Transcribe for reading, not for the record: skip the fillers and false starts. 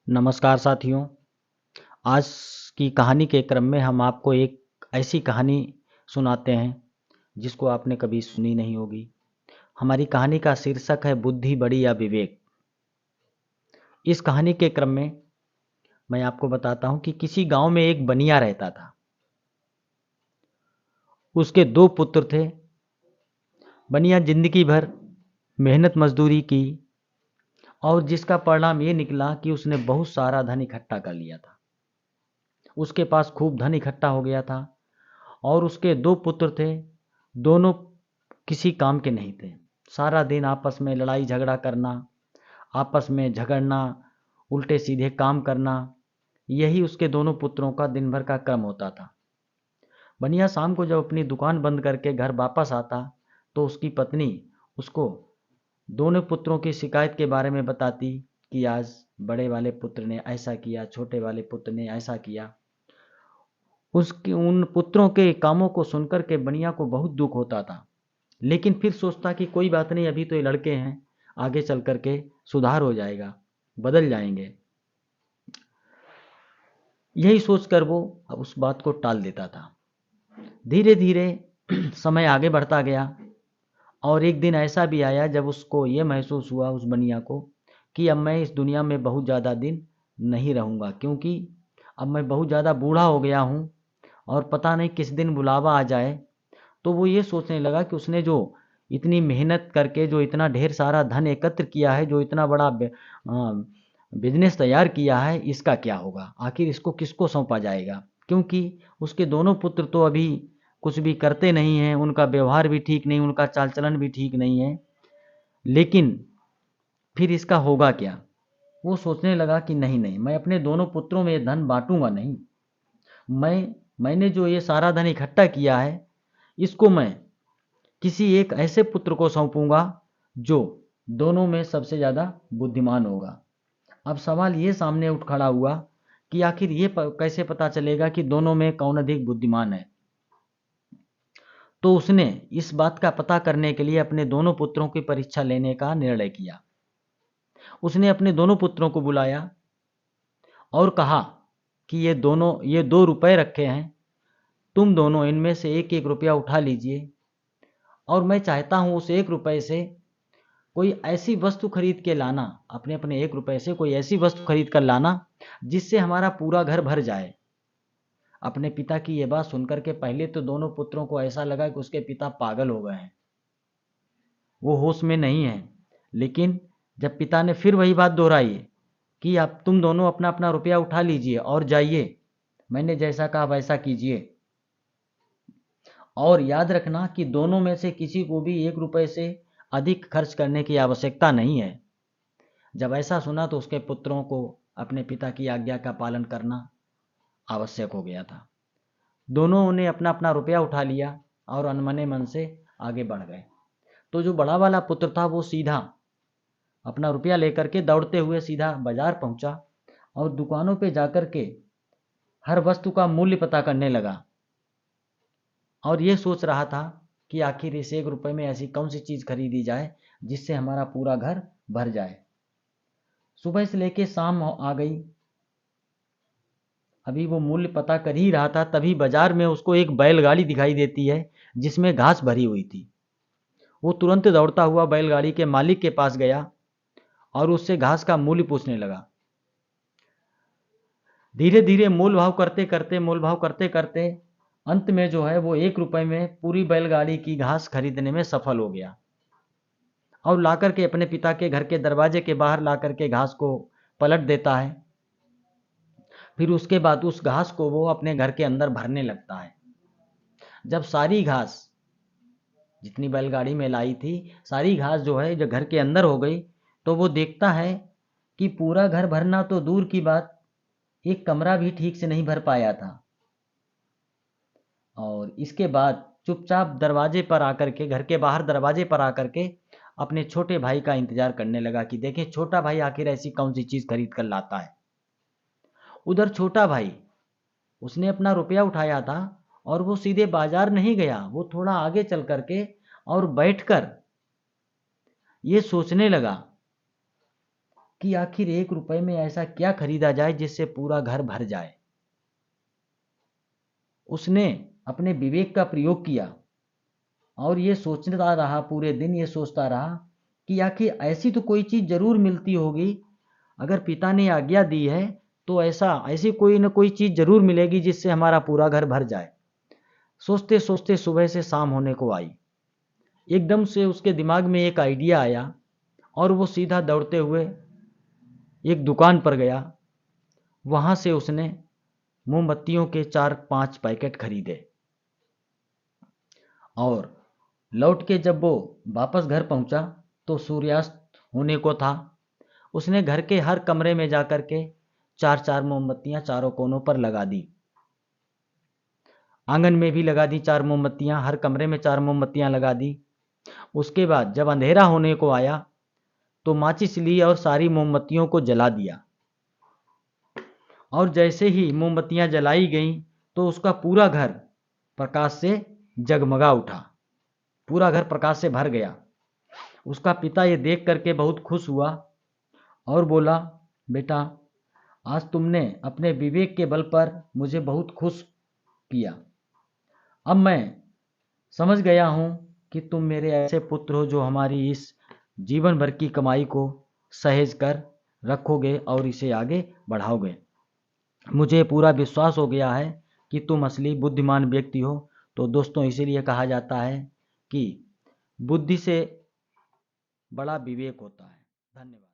नमस्कार साथियों। आज की कहानी के क्रम में हम आपको एक ऐसी कहानी सुनाते हैं जिसको आपने कभी सुनी नहीं होगी। हमारी कहानी का शीर्षक है बुद्धि बड़ी या विवेक। इस कहानी के क्रम में मैं आपको बताता हूं कि किसी गांव में एक बनिया रहता था। उसके दो पुत्र थे। बनिया जिंदगी भर मेहनत मजदूरी की और जिसका परिणाम ये निकला कि उसने बहुत सारा धन इकट्ठा कर लिया था। उसके पास खूब धन इकट्ठा हो गया था और उसके दो पुत्र थे। दोनों किसी काम के नहीं थे। सारा दिन आपस में लड़ाई झगड़ा करना, आपस में झगड़ना, उल्टे सीधे काम करना, यही उसके दोनों पुत्रों का दिन भर का क्रम होता था। बनिया शाम को जब अपनी दुकान बंद करके घर वापस आता तो उसकी पत्नी उसको दोनों पुत्रों की शिकायत के बारे में बताती कि आज बड़े वाले पुत्र ने ऐसा किया, छोटे वाले पुत्र ने ऐसा किया। उसके उन पुत्रों के कामों को सुनकर के बनिया को बहुत दुख होता था, लेकिन फिर सोचता कि कोई बात नहीं, अभी तो ये लड़के हैं, आगे चल करके सुधार हो जाएगा, बदल जाएंगे। यही सोचकर वो उस बात को टाल देता था। धीरे धीरे समय आगे बढ़ता गया और एक दिन ऐसा भी आया जब उसको ये महसूस हुआ, उस बनिया को, कि अब मैं इस दुनिया में बहुत ज़्यादा दिन नहीं रहूँगा, क्योंकि अब मैं बहुत ज़्यादा बूढ़ा हो गया हूँ और पता नहीं किस दिन बुलावा आ जाए। तो वो ये सोचने लगा कि उसने जो इतनी मेहनत करके जो इतना ढेर सारा धन एकत्र किया है, जो इतना बड़ा बिजनेस तैयार किया है, इसका क्या होगा, आखिर इसको किसको सौंपा जाएगा। क्योंकि उसके दोनों पुत्र तो अभी कुछ भी करते नहीं हैं, उनका व्यवहार भी ठीक नहीं, उनका चाल चलन भी ठीक नहीं है, लेकिन फिर इसका होगा क्या। वो सोचने लगा कि नहीं नहीं, मैं अपने दोनों पुत्रों में ये धन बांटूंगा नहीं। मैंने जो ये सारा धन इकट्ठा किया है, इसको मैं किसी एक ऐसे पुत्र को सौंपूंगा जो दोनों में सबसे ज़्यादा बुद्धिमान होगा। अब सवाल ये सामने उठ खड़ा हुआ कि आखिर ये कैसे पता चलेगा कि दोनों में कौन अधिक बुद्धिमान है। तो उसने इस बात का पता करने के लिए अपने दोनों पुत्रों की परीक्षा लेने का निर्णय किया। उसने अपने दोनों पुत्रों को बुलाया और कहा कि ये 2 रुपए रखे हैं, तुम दोनों इनमें से एक एक रुपया उठा लीजिए और मैं चाहता हूं उस 1 रुपए से कोई ऐसी वस्तु खरीद के लाना, अपने अपने 1 रुपए से कोई ऐसी वस्तु खरीद कर लाना जिससे हमारा पूरा घर भर जाए। अपने पिता की यह बात सुनकर के पहले तो दोनों पुत्रों को ऐसा लगा कि उसके पिता पागल हो गए हैं, वो होश में नहीं है। लेकिन जब पिता ने फिर वही बात दोहराई कि आप तुम दोनों अपना अपना रुपया उठा लीजिए और जाइए, मैंने जैसा कहा वैसा कीजिए, और याद रखना कि दोनों में से किसी को भी 1 रुपए से अधिक खर्च करने की आवश्यकता नहीं है। जब ऐसा सुना तो उसके पुत्रों को अपने पिता की आज्ञा का पालन करना आवश्यक हो गया था। दोनों ने अपना अपना रुपया उठा लिया और अनमने मन से आगे बढ़ गए। तो जो बड़ा वाला पुत्र था वो सीधा अपना रुपया लेकर के दौड़ते हुए सीधा बाजार पहुंचा और दुकानों पे जाकर के हर वस्तु का मूल्य पता करने लगा और ये सोच रहा था कि आखिर इस 1 रुपए में ऐसी कौन सी चीज़ खरीदी जाए जिससे हमारा पूरा घर भर जाए। सुबह से लेके शाम आ गई, अभी वो मूल्य पता कर ही रहा था, तभी बाजार में उसको एक बैलगाड़ी दिखाई देती है जिसमें घास भरी हुई थी। वो तुरंत दौड़ता हुआ बैलगाड़ी के मालिक के पास गया और उससे घास का मूल्य पूछने लगा। धीरे धीरे मोल भाव करते करते अंत में जो है वो 1 रुपए में पूरी बैलगाड़ी की घास खरीदने में सफल हो गया और लाकर के अपने पिता के घर के दरवाजे के बाहर लाकर के घास को पलट देता है। फिर उसके बाद उस घास को वो अपने घर के अंदर भरने लगता है। जब सारी घास जितनी बैलगाड़ी में लाई थी, सारी घास जो है जो घर के अंदर हो गई, तो वो देखता है कि पूरा घर भरना तो दूर की बात, एक कमरा भी ठीक से नहीं भर पाया था। और इसके बाद चुपचाप दरवाजे पर आकर के, घर के बाहर दरवाजे पर आकर के अपने छोटे भाई का इंतजार करने लगा कि देखें छोटा भाई आखिर ऐसी कौन सी चीज़ खरीद कर लाता है। उधर छोटा भाई, उसने अपना रुपया उठाया था और वो सीधे बाजार नहीं गया, वो थोड़ा आगे चल करके और बैठकर ये सोचने लगा कि आखिर 1 रुपए में ऐसा क्या खरीदा जाए जिससे पूरा घर भर जाए। उसने अपने विवेक का प्रयोग किया और ये सोचता रहा, पूरे दिन ये सोचता रहा कि आखिर ऐसी तो कोई चीज़ जरूर मिलती होगी, अगर पिता ने आज्ञा दी है तो ऐसी कोई न कोई चीज़ जरूर मिलेगी जिससे हमारा पूरा घर भर जाए। सोचते सोचते सुबह से शाम होने को आई। एकदम से उसके दिमाग में एक आइडिया आया और वो सीधा दौड़ते हुए एक दुकान पर गया। वहाँ से उसने मोमबत्तियों के 4-5 पैकेट खरीदे और लौट के जब वो वापस घर पहुंचा तो सूर्यास्त होने को था। उसने घर के हर कमरे में जाकर के 4-4 मोमबत्तियां चारों कोनों पर लगा दी। आंगन में भी लगा दी 4 मोमबत्तियां, हर कमरे में 4 मोमबत्तियां लगा दी। उसके बाद जब अंधेरा होने को आया तो माचिस ली और सारी मोमबत्तियों को जला दिया। और जैसे ही मोमबत्तियां जलाई गईं तो उसका पूरा घर प्रकाश से जगमगा उठा, पूरा घर प्रकाश से भर गया। उसका पिता ये देख करके बहुत खुश हुआ और बोला, बेटा आज तुमने अपने विवेक के बल पर मुझे बहुत खुश किया। अब मैं समझ गया हूँ कि तुम मेरे ऐसे पुत्र हो जो हमारी इस जीवन भर की कमाई को सहेज कर रखोगे और इसे आगे बढ़ाओगे। मुझे पूरा विश्वास हो गया है कि तुम असली बुद्धिमान व्यक्ति हो। तो दोस्तों, इसीलिए कहा जाता है कि बुद्धि से बड़ा विवेक होता है। धन्यवाद।